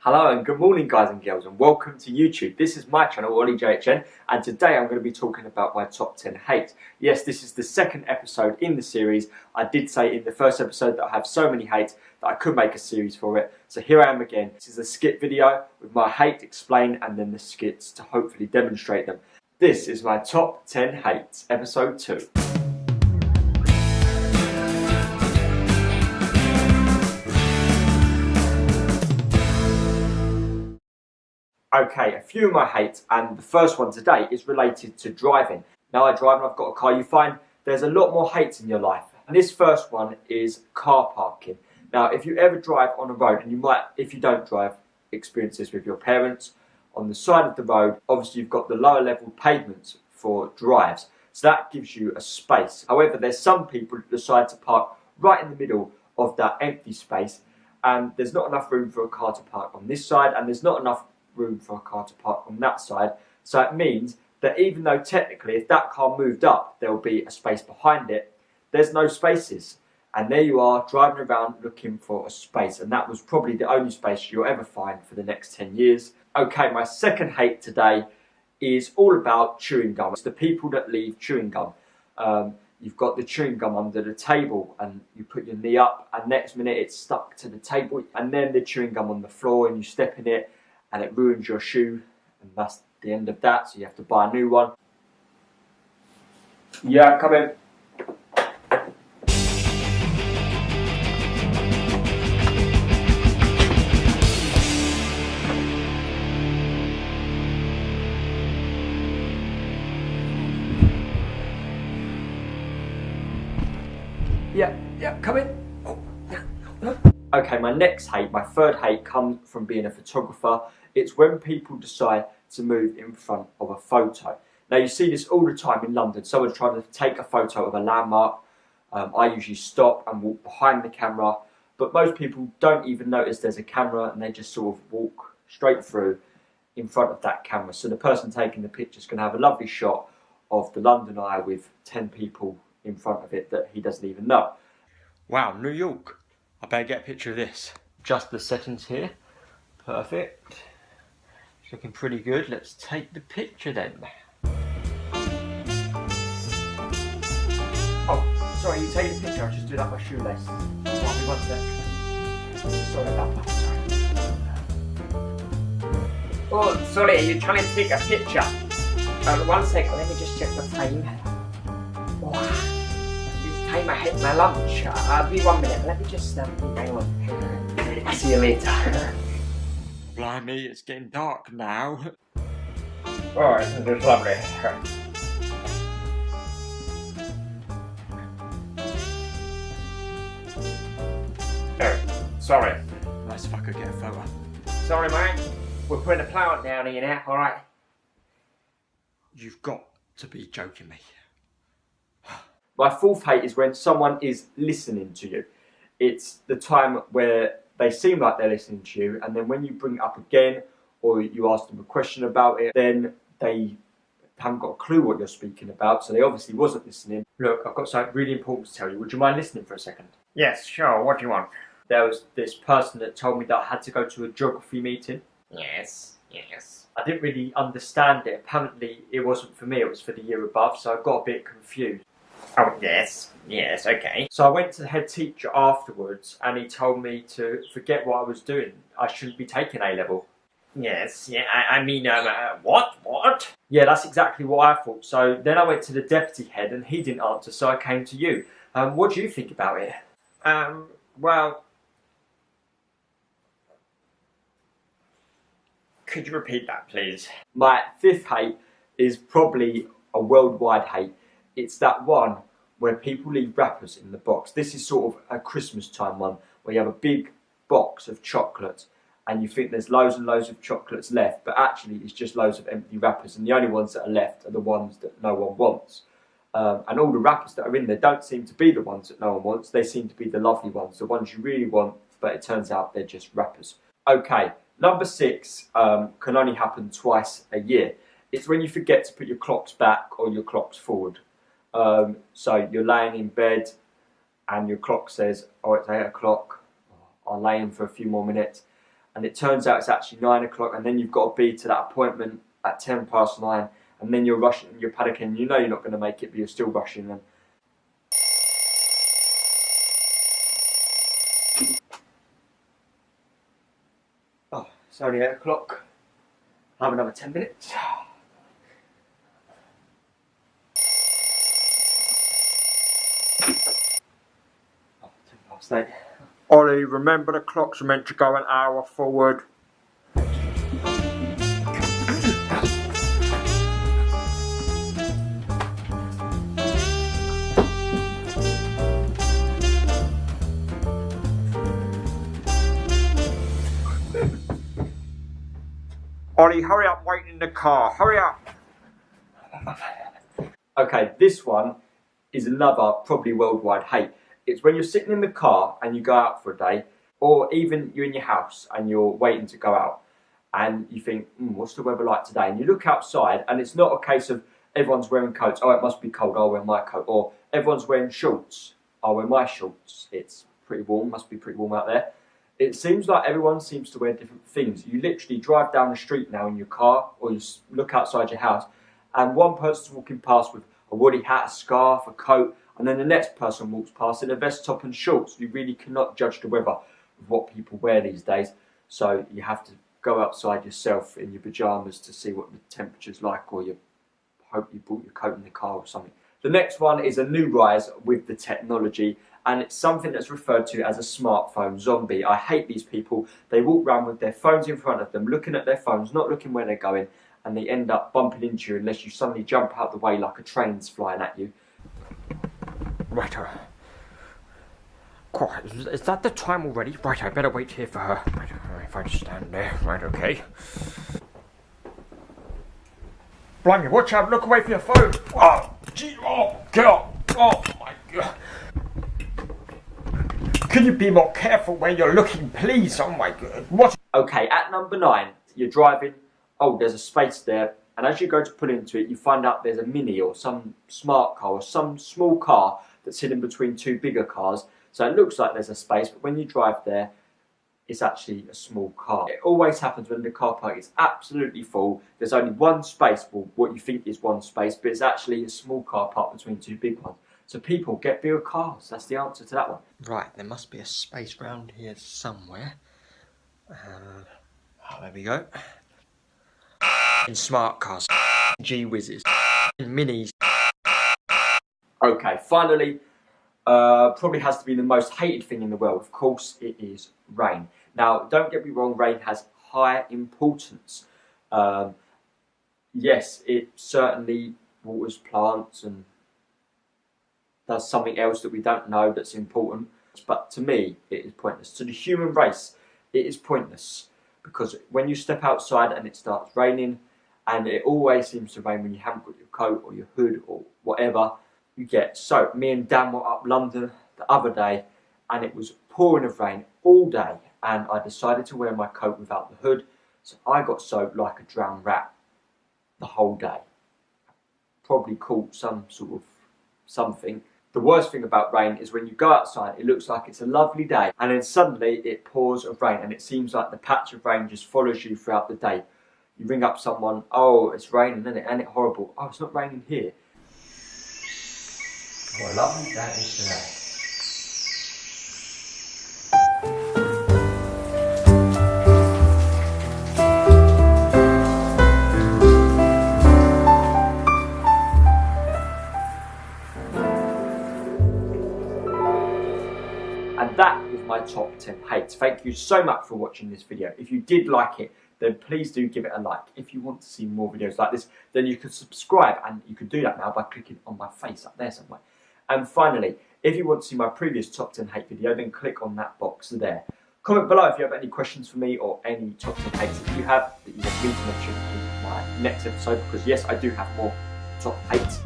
Hello and good morning guys and girls and welcome to YouTube. This is my channel, Ollie JHN, and today I'm going to be talking about my top 10 hates. Yes, this is the second episode in the series. I did say in the first episode that I have so many hates that I could make a series for it. So here I am again. This is a skit video with my hate explained and then the skits to hopefully demonstrate them. This is my top 10 hates, episode 2. Okay, a few of my hates, and the first one today is related to driving. Now I drive and I've got a car. You find there's a lot more hates in your life. And this first one is car parking. Now if you ever drive on a road, and you might, if you don't drive, experience this with your parents, on the side of the road, obviously you've got the lower level pavements for drives. So that gives you a space. However, there's some people that decide to park right in the middle of that empty space, and there's not enough room for a car to park on this side, and there's not enough room for a car to park on that side. So it means that even though technically if that car moved up there will be a space behind it, there's no spaces, and there you are driving around looking for a space, and that was probably the only space you'll ever find for the next 10 years. Okay, my second hate today is all about chewing gum. It's the people that leave chewing gum. You've got the chewing gum under the table and you put your knee up and next minute it's stuck to the table, and then the chewing gum on the floor and you step in it and it ruins your shoe, and that's the end of that, so you have to buy a new one. Yeah, come in. Yeah, come in. Okay, my next hate, my third hate, comes from being a photographer. It's when people decide to move in front of a photo. Now you see this all the time in London. Someone's trying to take a photo of a landmark. I usually stop and walk behind the camera, but most people don't even notice there's a camera and they just sort of walk straight through in front of that camera. So the person taking the picture is going to have a lovely shot of the London Eye with 10 people in front of it that he doesn't even know. Wow, New York. I better get a picture of this. Just the settings here. Perfect. It's looking pretty good. Let's take the picture then. Oh, sorry, you take the picture. I'll just do that with my shoelace. Might be 1 sec. Sorry about that. Sorry. Oh, sorry, are you trying to take a picture? 1 second, let me just check the time. Oh, this time I hit my lunch. I'll be 1 minute. Let me just hang on. I'll see you later. Blimey, it's getting dark now. Oh, isn't this lovely? Oh, sorry. Nice if I could get a photo. Sorry, mate. We're putting a plant down here now, alright? You've got to be joking me. My fourth hate is when someone is listening to you. It's the time where they seem like they're listening to you, and then when you bring it up again or you ask them a question about it, then they haven't got a clue what you're speaking about, so they obviously wasn't listening. Look, I've got something really important to tell you. Would you mind listening for a second? Yes, sure. What do you want? There was this person that told me that I had to go to a geography meeting. Yes. I didn't really understand it. Apparently it wasn't for me, it was for the year above, so I got a bit confused. Oh, yes, okay. So I went to the head teacher afterwards and he told me to forget what I was doing. I shouldn't be taking A-level. Yes, yeah, I mean, what? Yeah, that's exactly what I thought. So then I went to the deputy head and he didn't answer, so I came to you. What do you think about it? Well, could you repeat that, please? My fifth hate is probably a worldwide hate. It's that one where people leave wrappers in the box. This is sort of a Christmas time one where you have a big box of chocolates and you think there's loads and loads of chocolates left, but actually it's just loads of empty wrappers, and the only ones that are left are the ones that no one wants. And all the wrappers that are in there don't seem to be the ones that no one wants. They seem to be the lovely ones, the ones you really want, but it turns out they're just wrappers. Okay, number 6 can only happen twice a year. It's when you forget to put your clocks back or your clocks forward. So you're laying in bed and your clock says, oh, it's 8 o'clock, I'll lay in for a few more minutes, and it turns out it's actually 9 o'clock, and then you've got to be to that appointment at 9:10, and then you're rushing, you're panicking, you know you're not going to make it, but you're still rushing them. Oh, it's only 8 o'clock. I have another 10 minutes. Oh, 8:10. Ollie, remember the clocks are meant to go an hour forward. Ollie, hurry up, wait in the car, hurry up. Okay, this one is another probably worldwide hate. It's when you're sitting in the car and you go out for a day, or even you're in your house and you're waiting to go out, and you think, what's the weather like today? And you look outside and it's not a case of everyone's wearing coats, oh it must be cold, I'll wear my coat, or everyone's wearing shorts, I'll wear my shorts, it's pretty warm, must be pretty warm out there. It seems like everyone seems to wear different things. You literally drive down the street now in your car, or you look outside your house, and one person's walking past with a woolly hat, a scarf, a coat, and then the next person walks past in a vest top and shorts. You really cannot judge the weather of what people wear these days, so you have to go outside yourself in your pyjamas to see what the temperature's like, or you hope you brought your coat in the car or something. The next one is a new rise with the technology, and it's something that's referred to as a smartphone zombie. I hate these people. They walk around with their phones in front of them, looking at their phones, not looking where they're going, and they end up bumping into you unless you suddenly jump out the way like a train's flying at you. Righto. Is that the time already? Right, I better wait here for her. Right, if I just stand there. Right, okay. Blimey, watch out, look away from your phone. Oh, gee, oh, God. Oh, my God. Can you be more careful where you're looking, please? Oh, my God. What? Okay, at number 9, you're driving. Oh, there's a space there. And as you go to pull into it, you find out there's a Mini or some smart car or some small car that's hidden between two bigger cars. So it looks like there's a space, but when you drive there, it's actually a small car. It always happens when the car park is absolutely full. There's only one space, well, what you think is one space, but it's actually a small car park between two big ones. So people, get bigger cars. That's the answer to that one. Right, there must be a space round here somewhere. There we go. In smart cars, G-Whizzes, in Minis. Okay, finally, probably has to be the most hated thing in the world. Of course, it is rain. Now, don't get me wrong, rain has high importance. Yes, it certainly waters plants and does something else that we don't know that's important. But to me, it is pointless. To the human race, it is pointless. Because when you step outside and it starts raining, and it always seems to rain when you haven't got your coat or your hood or whatever, you get soaked. Me and Dan were up London the other day, and it was pouring of rain all day, and I decided to wear my coat without the hood, so I got soaked like a drowned rat the whole day. Probably caught some sort of something. The worst thing about rain is when you go outside, it looks like it's a lovely day, and then suddenly it pours of rain, and it seems like the patch of rain just follows you throughout the day. You ring up someone, oh, it's raining, isn't it? Ain't it horrible? Oh, it's not raining here. What a lovely day is today. And that is my top 10 hates. Thank you so much for watching this video. If you did like it, then please do give it a like. If you want to see more videos like this, then you can subscribe, and you can do that now by clicking on my face up there somewhere. And finally, if you want to see my previous top 10 hate video, then click on that box there. Comment below if you have any questions for me or any top 10 hates that you have that you want me to mention in my next episode, because yes, I do have more top hates.